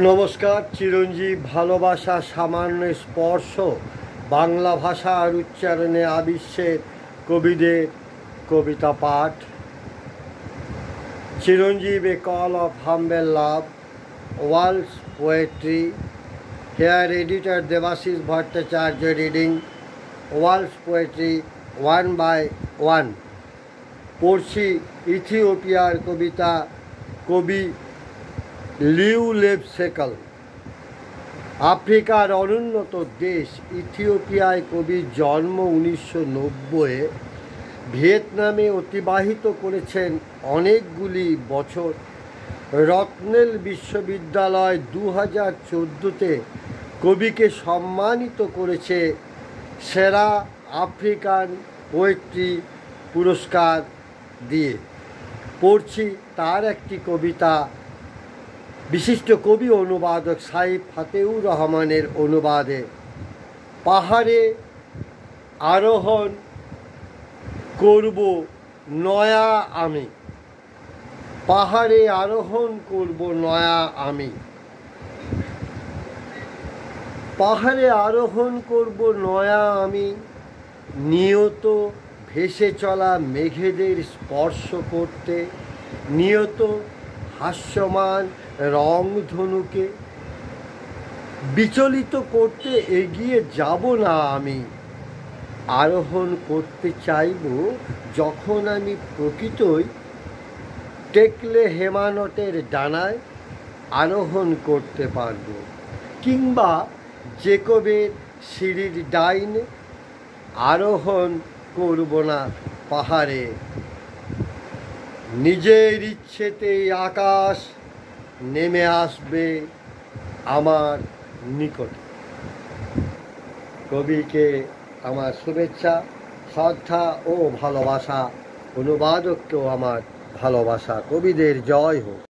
নমস্কার। চিরঞ্জীব ভালোবাসা সামান্য স্পর্শ বাংলা ভাষার উচ্চারণে আবিশ্বের কবিদের কবিতা পাঠ। Chiranjeeb, a call of humble love, world's poetry. Here editor Debashis Bhattacharya reading world's poetry one by one. পড়ছি ইথিওপিয়ার কবিতা, কবি লিউ লেবসেকাল। আফ্রিকার অনুন্নত দেশ ইথিওপিয়ায় কবির জন্ম 1990-এ। ভিয়েতনামে অতিবাহিত করেছেন অনেকগুলি বছর। রত্নেল বিশ্ববিদ্যালয় 2014-তে কবিকে সম্মানিত করেছে সেরা আফ্রিকান পোয়েট্রি পুরস্কার দিয়ে। পড়ছি তার একটি কবিতা, বিশিষ্ট কবি অনুবাদক সাইফ ফাতেউর রহমানের অনুবাদে। পাহাড়ে আরোহণ করব নয়া আমি, পাহাড়ে আরোহণ করব নয়া আমি, পাহাড়ে আরোহণ করব নয়া আমি, নিয়ত ভেসে চলা মেঘেদের স্পর্শ করতে, নিয়ত হাস্যমান রংধনুকে বিচলিত করতে এগিয়ে যাব না আমি। আরোহণ করতে চাইব যখন আমি প্রকৃতই টেকলে হেমানটের ডানায় আরোহণ করতে পারব, কিংবা জেকবের সিঁড়ির ডাইনে আরোহণ করব না পাহাড়ে। নিজের ইচ্ছেতেই আকাশ নেমে আসবে আমার নিকটে। কবিকে আমার শুভেচ্ছা, শ্রদ্ধা ও ভালোবাসা। অনুবাদককেও আমার ভালোবাসা। কবিদের জয় হোক।